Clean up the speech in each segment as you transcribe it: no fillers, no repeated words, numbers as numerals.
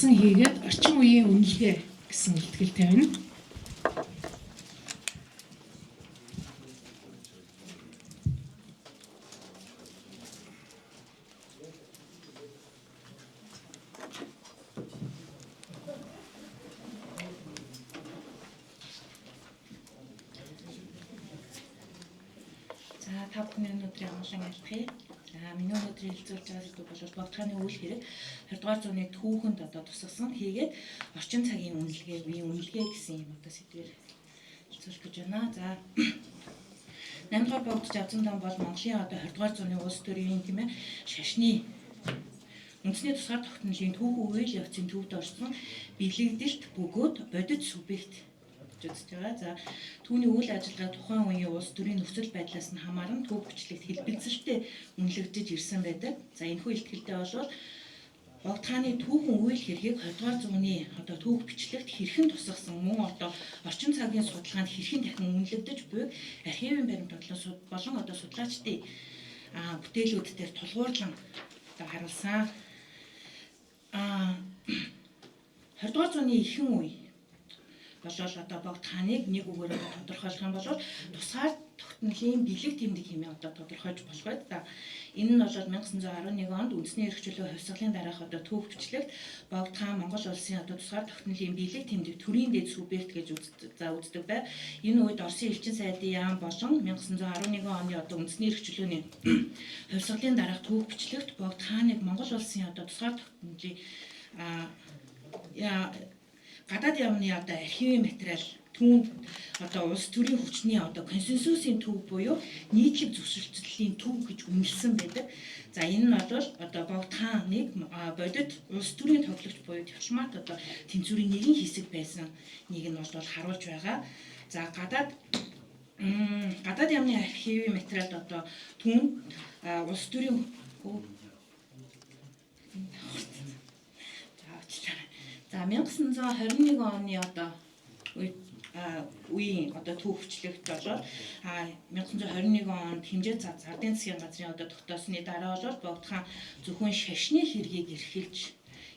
дагсан хийгээд орчин үеийн үнэлгээ гэсэн илтгэл тавина. За та бүхний өнөөдрийн амгалан айлтгая. Миний өнөөдрийн хэлцүүлж байгаа зүйл бол богдохны үйл хэрэг 20-р зууны түүхэнд тусгасан хийгээд орчин цагийн үнэлгээ, үеийн үнэлгээ гэсэн юм сэдвээр хэлцүүлэх гэж байна. За 8-р богдож авсан дан бол Монголын 20-р зууны улс төрийн шашны үндэсний тусгаар тогтнолын түүхэн үйл явцын төвд орсон бэлэгдэлт бөгөөд бодит субъект үзэж байгаа. За түүний үйл ажиллагаа тухайн үеийн улс төрийн нөхцөл байдлаас нь хамааран төв бичлэгт хэлбэлцэлтэй үнэлэгдэж ирсэн байдаг. За энэхүү илтгэлтэй болвол Богдхааны түүхэн үйл хэргийг 20-р зууны төв бичлэгт хэрхэн тусгасан мөн орчин цагийн судалгаанд хэрхэн дахин үнэлэгдэж буйг архивын баримт болон судлаачдын бүтээлүүд дээр тулгуурлан харуулсан. 20-р зууны ихэнх үе болол Богдхааныг нэг үгээр тодорхойлох юм бол тусгаар тогтнолын бэлэг тэмдэг хэмээн тодорхойлж болох байд. Энэ нь бол 1911 онд үндэсний эрх чөлөө хувьсгалын дараах төв бичлэгт Богдхан Монгол улсын тусгаар тогтнолын бэлэг тэмдэг төрийн дэд субъект гэж үздэг бай. Энэ үед Оросын элчин сайдын яам болон 1911 оны үндэсний эрх чөлөөний хувьсгалын дараах төв бичлэгт Богдхааныг Монгол улсын тусгаар тогтнолын гадаад яамны архивын материал түүнд улс төрийн хүчний консенсусын төв буюу нийтлэг зөвшөлтлийн төв гэж үнэлсэн байдаг. За энэ нь бол Богдхааныг бодит улс төрийн тоглогч буюу Төвшмат тэнцвэрийн нэгэн хэсэг байсан нэг нь бол харуулж байгаа. За гадаад яамны архивын материал түүнд улс төрийн За 1921 оны үеийн түүхчлэгт болоод 1921 онд хэмжээ зардын засгийн газрын тогтоосны дараа бол Богдхан зөвхөн шашны хэргийг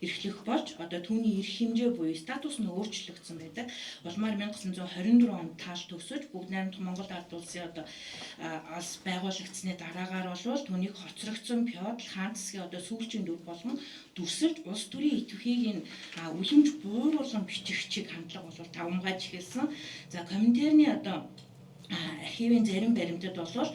эрхлэх болж түүний эрх хэмжээ буюу статус нь өөрчлөгдсөн байдаг. Улмаар 1924 онд тааш төгсөж бүгд найрамдах Монгол ард улсын алс байгуулагдсны дараагаар бол түүнийг хоцрогдсон феодал хаан засгийн сүүлчийн дүр болгон дүрсэлж улс төрийн идэвхийг үлэмж бууруулан бичих чиг хандлага бол тавамгайж эхэлсэн. За Коминтерны архивын зарим баримтад бол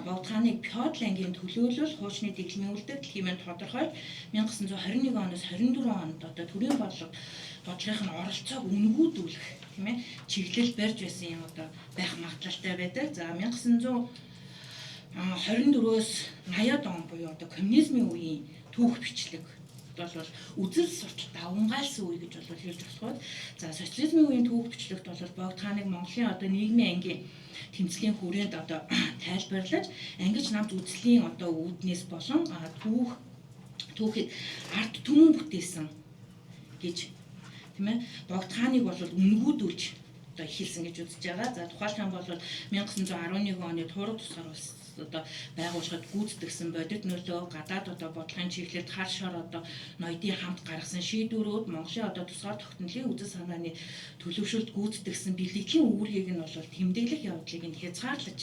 Богдхааныг феодал ангийн төлөөлөл хуучны дэглэмийн үлдэгдэл хэмээн тодорхойлж 1921 оноос 24 онд төрийн бодлогын оролцоог үнгүүдүүлэх чиглэл барьж байсан юм байх магадлалтай байдаг. За 1924-өөс 80-ад он буюу коммунизмын үеийн түүх бичлэг бол үзэл суртал давамгайлсан үе гэж хэлж болох. За социализмын үеийн түүх бичлэгт бол Богдхааныг Монголын нийгмийн ангийн тэмцлийн хүрээнд тайлбарлаж ангиж намж үзлийн үүднээс болон түүхийг ард түмэн бүтээсэн гэж Богдхааныг бол үнгүүдүүлж эхэлсэн гэж үзэж байгаа. За тухайлбал бол 1911 оны Турак тусгаар улс байгууллагад гүйцэтгэсэн бодит нөлөө гадаад бодлогын чиглэлд хар шор ноёдын хамт гаргасан шийдвэрүүд Монголын тусгаар тогтнолын үзэл санааны төлөвшөлт гүйцэтгэсэн бэлгэдлийн үүргийг нь бол тэмдэглэх явдлыг нь хязгаарлаж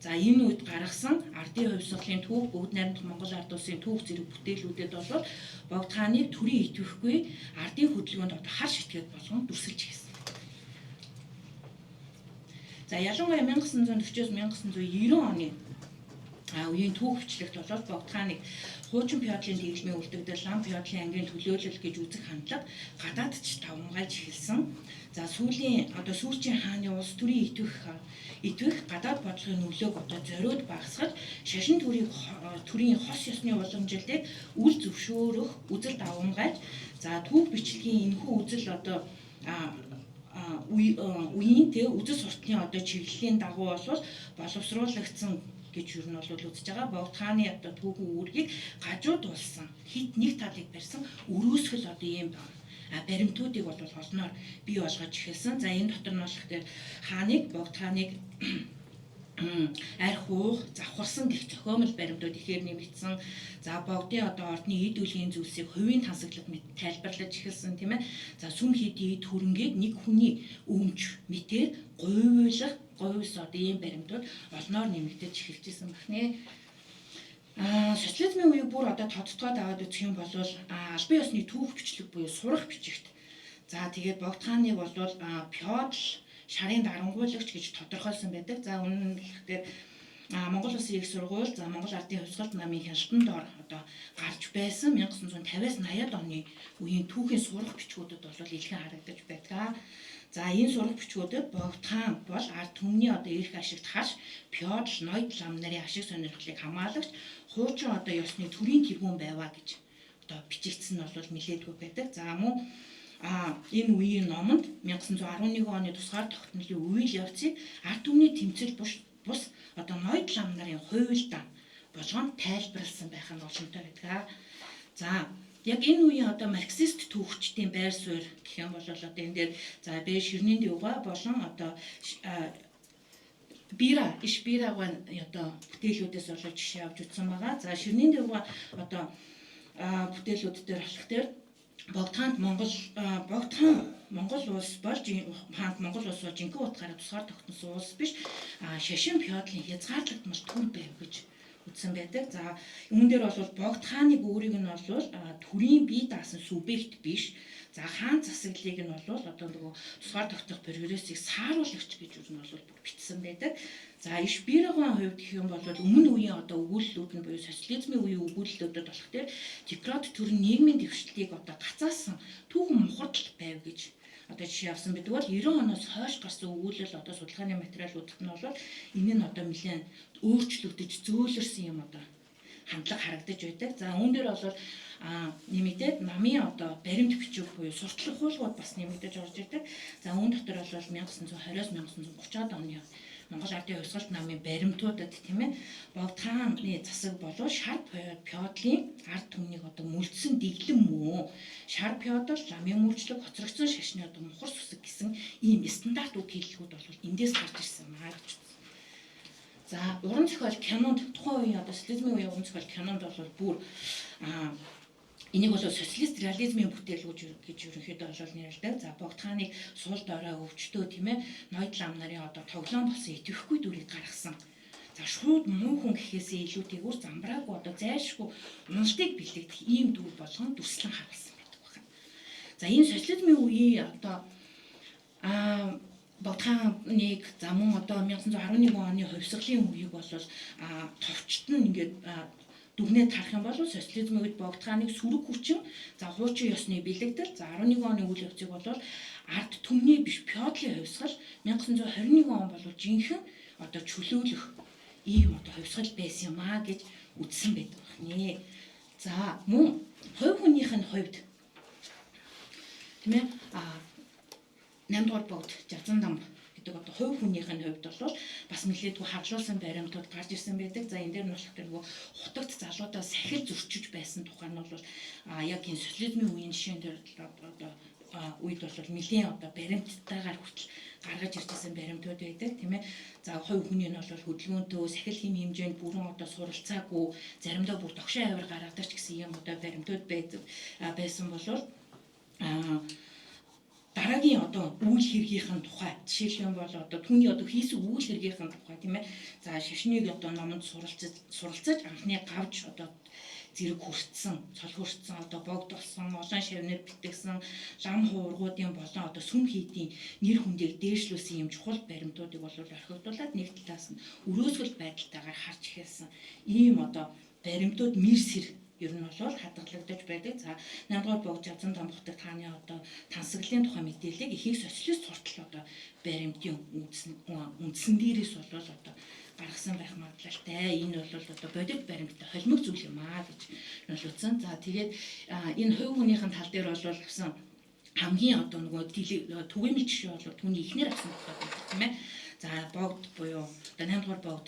энэ үед гаргасан ардын хувьсгалын түүх бүгд найрамдах Монгол ард улсын түүх зэрэг бүтээлүүдэд бол Богдхааныг төрийн идэвхгүй ардын хөдөлгөөнд хар шитгэд болгон дүрсэлж эхэлсэн. За ялангуяа 1940-с 1990 оны үеийн түүх бичлэгт бол Богдхааныг хуучин феодлын дэглэмийн үлдэгдэл лам феодлын ангийн төлөөлөл гэж үзэх хандлага гадаадч давамгайлж эхэлсэн. За сүүлчийн хааны улс төрийн идэвх гадаад бодлогын нөлөөг зориуд багасгаж шашин төрийн хос ёсны уламжлалыг үл зөвшөөрөх үзэл давамгайлж түүх бичлэгийн энэхүү үзэл үеийн үзэл сурталын чиглэлийн дагуу бол боловсруулагдсан гэж юу нь бол үзэж байгаа. Богдхааны түүхэн үүргийг гажуудулсан хит нэг талыг барьсан өрөөсгөл ийм баримтуудыг бол олноор бий болгож эхэлсэн. За энэ дотор нь болохоор Богдхааныг арх уух, завхарсан гэх зохиомжтой баримтууд ихээр нэмэгдсэн. За богдын одоо ордны эд үлийн зүйлсийг хувийн тансаглалд тайлбарлаж эхэлсэн тийм ээ. За сүм хийдий эд хөрөнгийг нэг хүний өмч мэтээр говьуулах, говьс одоо ийм баримтууд олноор нэмэгдэж эхэлжсэн байна. Социализмын үеийг бүр одоо тодтогоод аваад үзэх юм бол албан ёсны түүх бичлэг буюу сурах бичигт. За тэгээд богд хааныг бол феодал шарын дарангуйлагч гэж тодорхойлсон байдаг. За үнэн нь гэхээр Монгол Улсын их сургууль, за Монгол Ардын хувьсгалт намын хяналтанд дор одоо гарч байсан 1950-аас 80-ад оны үеийн түүхийн сурах бичгүүдэд бол илхэн харагдаж байдаг. За энэ сурах бичгүүдэд богд хаан бол ард түмний одоо эрх ашигт хаш феодал ноёд лам нарын ашиг сонирхлыг хамгаалагч хуучин одоо ёсны төрийн тэргүүн байваа гэж одоо бичигдсэн нь бол нэлээдгүй байдаг. За мөн энэ үеийн номонд 1911 оны тусгаар тогтнолын үйл явцыг ард түмний тэмцэл бус одоо ноёд лам нарын хуйлдаан болгонд тайлбарласан байх нь боломжтой байдаг. За яг энэ үеийн одоо марксист түүхчдийн байр суурь гэх юм бол одоо энэ дээр за бэ Ширнийн Дэвга болон одоо Ишбирагийн одоо бүтээлүүдээс олж жишээ авч үзсэн байгаа. За Ширнийн Дэвга одоо бүтээлүүд дээр болох дээр богд хаанд Монгол улс бол Монгол улс бол жинхэнэ утгаараа тусгаар тогтносон улс биш. Шашин феодлын хязгаарлагдмал төр байв гэж үзсэн байдаг. За үүн дээр бол богд хааны өөрийг нь бол төрийн бие даасан субъект биш. За хаан засаглалыг нь бол одоо нөгөө тусгаар тогтоох прогрессыг сааруулагч гэж юу нь бол бичсэн байдаг. За Ишбирагийн хувьд гэх юм бол өмнө үеийн одоо өгүүлэлүүд нь буюу социализмын үеийн өгүүлэлүүдэд болох дээр Декрет төрийн нийгмийн дэвшлтийг одоо гацаасан түүхэн мухардл байв гэж одоо жишээ авсан байдаг бол 90 оноос хойш гарсан өгүүлэл одоо судалгааны материалуудад нь бол энэ нь одоо нэлээд өөрчлөгдөж зөөлрсөн юм одоо хандлага харагдаж байдаг. За үүн дээр бол нэмэгдээд намын одоо баримт бичиг буюу сурталчилах хуулгууд бас нэмэгдэж орж ирдэг. За үүн дотор бол 1920-с 1930-ад оны Монгол Ардын хувьсгалт намын баримтуудад тийм ээ богд хааны засаг болов шар феодлын ард түмнийг одоо мүлдсэн дэглэм мөн шар феодал ламын мөрчлөг хоцрогдсон шашны одоо мухар сүсэг гэсэн ийм стандарт үг хэллэгүүд бол эндээс гарч ирсэн маа гэж. За уран зохиол кинонд тухайн үеийн одоо социализмын үеийн уран зохиол кинонд бол бүр энийг бол социалист реализмын бүтээлүүд гэж ерөнхийдөө бол нэрлэдэг. За богд хааныг суул дорой өвчтөө тийм ээ ноёд лам нарын одоо тоглоом болсон итгэхгүй дүрийг гаргасан. За шууд муу хүн гэхээсээ илүүтэйгүр замбраагүй одоо зайлшгүй уналтыг бэлэгдэх ийм дүр болгон дүрслэн харуулсан байдаг байна. За энэ социализмын үеийн одоо богд хааныг за мөн одоо 1911 оны хувьсгалын үеийг бол товчт нь ингээд дүгнээд харах юм бол социализмын үед богд хааныг сүрэг хүчин за хуучин ёсны бэлэгдэл за 11 оны үйл явцыг бол ард түмний биш феодлын хувьсгал 1921 он бол жинхэнэ одоо чөлөөлөх ийм одоо хувьсгал байсан юм аа гэж үзсэн байдаг байна. За мөн хувь хүнийх нь хувьд тийм ээ 8 дугаар богд Жазан дам одоо хувь хүнийх нь хувьд бол бас нэлээдгүй харжуулсан баримтууд гарч ирсэн байдаг. За энэ дээр нь болох нөгөө хутагт залуудаа сахил зөрчиж байсан тухай нь бол яг энэ социализмын үеийн жишээн дээр одоо үед бол нэлийн одоо баримттайгаар хүртэл гаргаж ирсэн баримтууд байдаг тийм ээ. За хувь хүний нь бол хөдөлгөөнтөө сахил хэм хэмжээнд бүрэн одоо суралцаагүй заримдаа бүр догшин авир гаргадаг ч гэсэн юм одоо баримтууд байсан болов дараагийн одоо үйл хэргийнхэн тухай жишээлбэл бол одоо түүний одоо хийсэн үйл хэргийнхэн тухай тийм ээ. За шашныг одоо номонд суралцаж анхны гавж одоо зэрэг хүртсэн, цол хүртсэн одоо богд болсон, олон шавнаар битгсэн, лам хуургуудын болон одоо сүм хийдийн нэр хүндийг дээшлүүлсэн юм чухал баримтуудыг бол орхигдуулаад нэг талаас нь өрөөсгөл байдалтайгаар харж эхэлсэн. Ийм одоо баримтууд мэрсэр ер нь бол хадгалагдаж байдаг. За 8 дугаар богд Жазан дам хотод хааны одоо тансаглалын тухай мэдээллийг ихийг социалист суртал одоо баримтын үндсэн дээрээс бол одоо гаргасан байх магадлалтай. Энэ бол одоо бодит баримттай холимог зүйл юм аа гэж нь үзсэн. За тэгээд энэ хувь хүнийхэн тал дээр бол авсан хамгийн одоо нөгөө түгээмэл жишээ бол түүний эхнэр авсан тухай байдаг тийм ээ. За богд буюу одоо 8 дугаар богд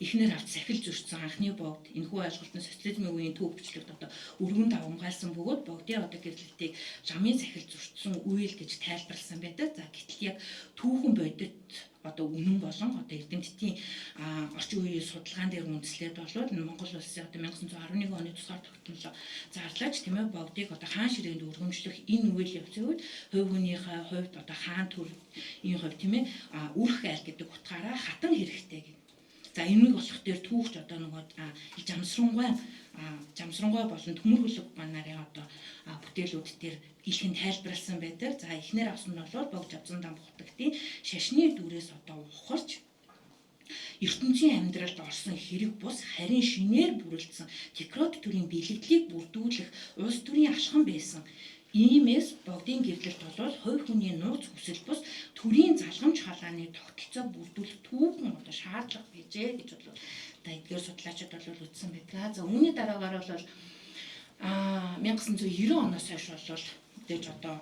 эхнэр авч сахил зөрчсөн анхны богд энэхүү ойлголтын социализмын үеийн төв бичлэгт одоо өргөн давамгаалсан бөгөөд богдын одоо гэрлэлтийг жамын сахил зөрчсөн үйл гэж тайлбарласан байдаг. За гэтэл яг түүхэн бодит одоо үнэн болон одоо эрдэмтдийн орчин үеийн судалгаан дээр үндэслээд болоод Монгол улсын одоо 1911 оны тусгаар тогтнолоо зарлаач тийм ээ богдыг одоо хаан ширээнд өргөмжлөх энэ үйл явцын үед хувь хүнийхээ хувьд одоо хаан төрийн хувьд тийм ээ үрх айл гэдэг утгаараа хатан хэрэгтэй гэх. За энийг болох дээр түүхч одоо нөгөө жамсрангуй болон төмөр хөлөг нарын одоо бүтээлүүд дээр илхэн тайлбарласан байдаг. За эхнэр авсан нь бол богд авсан дан бутагтын шашны дүрээс одоо ухарч ертөнцийн амьдралд орсон хэрэг бус харин шинээр бүрэлдсэн Текрот төрийн бэлэгдлийг бүрдүүлэх улс төрийн ашхан байсан. Иймээс богдын гэрлэлт бол хувь хүний нууц хүсэл бус төрийн залгамж халааны тогтолцоо бүрдүүлэх түүхэн одоо шаардлага bijээ гэж бол одоо эдгээр судлаачид бол үзсэн байдаг. За үүний дараагаар бол 1990 оноос хойш бол тэгж одоо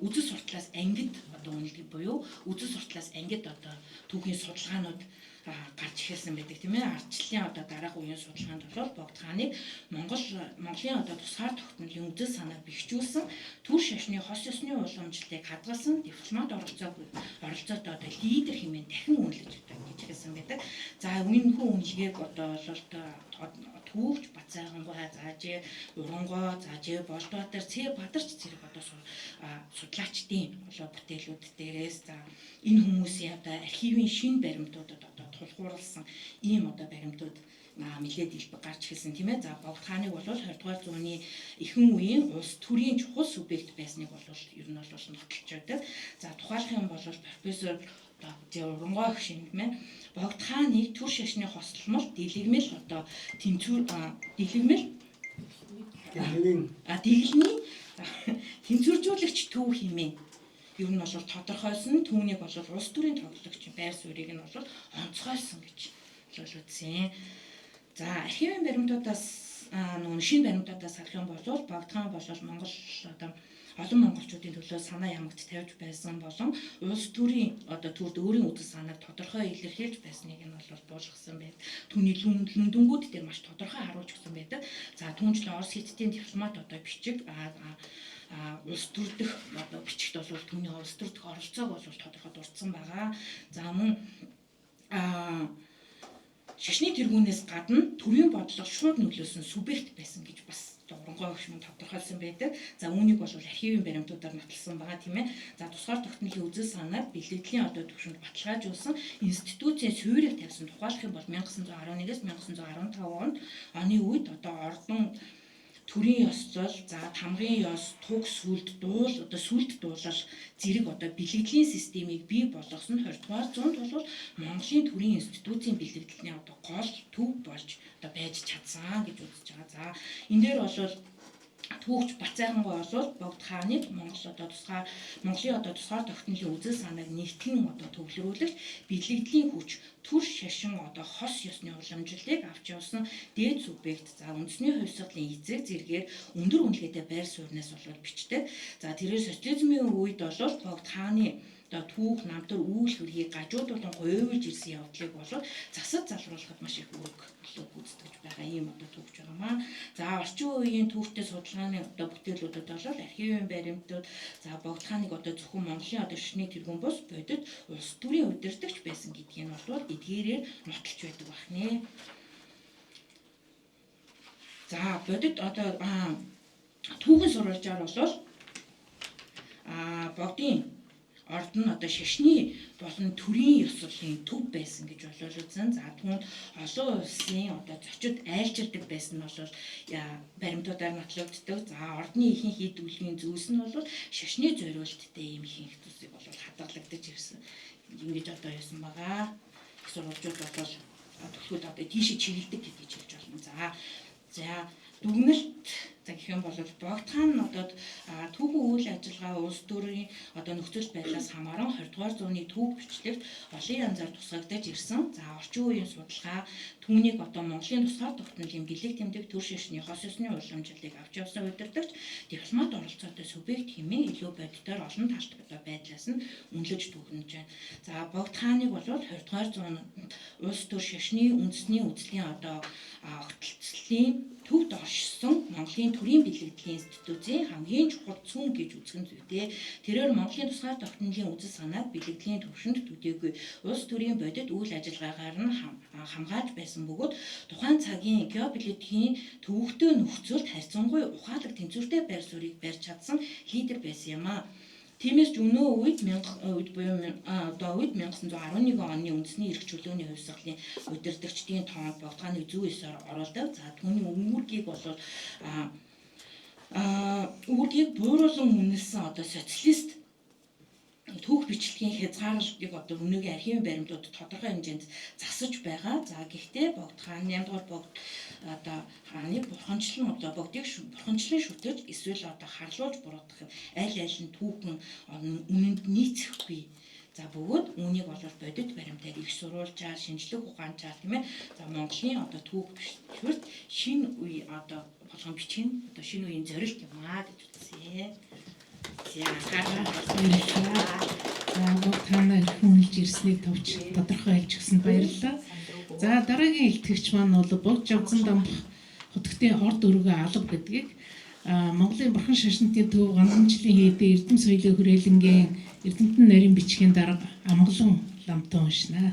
үзэл сурталаас ангид одоо үнэлдэг буюу үзэл сурталаас ангид одоо түүхийн судалгаанууд гарч ирсэн байдаг тийм ээ. Ардчлалын одоо дараах үеийн судалгаанд бол богд хааныг Монголын одоо тусгаар тогтнолын үзэл санааг бэхжүүлсэн төр шашны хос ёсны уламжлалыг хадгалсан дипломат оролцоотой одоо лидер хэмээн дахин үнэлж хэлсэн байдаг. За үнэнхүү үнэлгээг одоо түүхч Бацайхангуй заажээ Урангой заажээ Болдбаатар Бадарч зэрэг одоо судлаачдын бүтээлүүд дээрээс за энэ хүмүүсийн одоо архивын шинэ баримтуудад одоо тулгуурласан ийм одоо баримтууд нэлээд илбэг гарч ирсэн тийм ээ. За богд хааныг бол 20 дугаар зууны ихэнх үеийн улс төрийн чухал субъект байсныг бол ер нь бол нотолж байдаг. За тухайлах юм бол профессор Урангой шингмэн богд хааныг төр шашны хослолмол дэлгэмэл одоо тэнцвэр дэлгэмэл дэглэний тэнцвэржүүлэгч төв хэмээн ер нь бол тодорхойлсон. Түүнийг бол улс төрийн тоглогчийн байр суурийг нь бол онцгойлсон гэж үзсэн. За архивын баримтуудаас шинэ баримтуудаас харах юм бол богд хаан бол Монгол одоо олон монголчуудын төлөө санаа ямагт тавьж байсан болон улс төрийн одоо төрд өөрийн үзэл санааг тодорхой илэрхийлж байсныг нь бол буулгасан байдаг. Түүний лүндөнгүүд дээр маш тодорхой харуулж өгсөн байдаг. За түүнчлэн Орос хятадын дипломат одоо бичиг улс төр дэх одоо бичигт бол түүний улс төр дэх оролцоог бол тодорхой дурдсан байгаа. За мөн шашны тэргүүнээс гадна төрийн бодлого шууд нөлөөсөн субъект байсан гэж бас Урангой гүшмэн тодорхойлсон байдаг. За үүнийг бол архивын баримтуудаар нотолсон байгаа тийм ээ. За тусгаар тогтнолын үзэл санааг бэлтгэлийн одоо түвшинд баталгаажуулсан институцийн суурийг тавьсан. Тухайлах юм бол 1911-с 1915 оны үед одоо ордон төрийн ёслол, за тамгын ёс, туг сүлд, дуул, одоо сүлд дуулал зэрэг одоо бэлгэдлийн системийг бий болгосон 20 дугаар зуунд бол Монголын төрийн институцийн бэлгэдлийн одоо гол төв болж одоо байж чадсан гэж үзэж байгаа. За энэ дээр бол түүхч Бацайхангуй бол богд хааныг Монголын одоо тусгаар тогтнолын үзэл санааг нэгтгэн одоо төвлөрүүлэх бэлгэдлийн хүч төр шашин одоо хос ёсны уламжлалыг авч явсан дээд субъект. За үндэсний хувьсгалын эзэг зэргээр өндөр үнэлгээтэй байр сууриас бол бичдэг. За тэрээр социализмын үед бол богд хааны одоо түүх намтар үйл хөргийг гажуудуулан говьж ирсэн явдлыг бол засаж залруулахад маш их үүрэг гүйцэтгэж байгаа юм одоо түүхч байгаа маа. За орчин үеийн түүхтэй судалгааны одоо бүтээлүүдэд бол архивын баримтууд за богд хааныг одоо зөвхөн Монголын одоо шашны тэргүүн бус бодит улс төрийн удирдагч байсан гэдгийг нь бол эдгээрээр нотолж байдаг бахнэ. За бодит одоо түүхэн сурвалжаар бол богдын ордон одоо шашны болон төрийн ёслолын төв байсан гэж болов үзэн. За түүнд олон улсын одоо зочид айлчилдаг байсан нь бол баримтуудаар нотлогддог. За ордны ихэнх хэд үлгийн зүйлс нь бол шашны зориулттай ийм ихэнх зүйлсийг бол хадгалагдаж ирсэн. Ингэж одоо яасан байгаа. Их сурвалжууд бол төлхөд одоо тийшээ чиглэдэг гэдгийг хэлж болно. За дүгнэлт за гэх юм бол богд хаан одоо түүхэн үйл ажиллагаа улс төрийн одоо нөхцөл байдлаас хамааран 20-р зууны түүх бичлэгт олон янзаар тусгагдаж ирсэн. За орчин үеийн судалгаа түүнийг одоо Монголын тусгаар тогтнолын бэлэг тэмдэг төр шишний хос ёсны уламжлалыг авч явсан удирдагч дипломат оролцоотой субъект хэмээн илүү бодитоор олон талт байдлаас нь үнэлж дүгнэж байна. За Богд хааныг бол 20-р зуунд улс төр шашны үндэсний үзлийн одоо огтлцлын төвд оршсон Монголын төрийн бэлэгдлийн институтийн хамгийн чухал цөм гэж үзэх нь зүйтэй. Тэрээр Монголын тусгаар тогтнолын үзэл санааг бэлэгдлийн төвшөнд төдийгүй улс төрийн бодит үйл ажиллагаагаар нь хамгааж байсан бөгөөд тухайн цагийн геополитикийн төвөгтэй нөхцөлд харьцангуй ухаалаг тэнцвэртэй байр суурийг барьж чадсан лидер байсан юм а. Тиймээс ч өнөө үед 1911 оны үндэсний эрх чөлөөний хувьсгалын удирдагчдын тоонд Богд хааны зүй ёсоор оруулдаг. За түүний үүргийг бол үүргийг бууруулан үнэлсэн одоо социалист түүх бичлэгийн хязгаарлалтыг одоо өнөөгийн архивын баримтууд тодорхой хэмжээнд засаж байгаа. За гэхдээ Богд хааны 8-р Богд одоо хааны бурханчлан одоо Богдыг бурханчлан шүтэж эсвэл одоо харлуулж буруутгах аль нь түүхэн үнэнд нийцэхгүй. За бөгөөд үүнийг бол бодит баримтаар их сурвалжаар шинжлэх ухаанчаар тийм ээ. За Монголын одоо түүх бичлэгт шинэ үе одоо болгон бичгийн одоо шинэ үеийн зорилт юм аа гэж үзье. За Богд хаанаа хүнэлж ирснийг товч тодорхой хэлж өгсөнд баярлалаа. За дараагийн илтгэгч маань бол Богд Жавзан дамбах хотготын орд өргөө алба гэдгийг Монголын бурхан шашнтын төв гандамжлын хийдэ Эрдэм соёлын хүрээлэнгийн Эрдэмтэн нарийн бичгийн дарга амгалан ламтан уншнаа.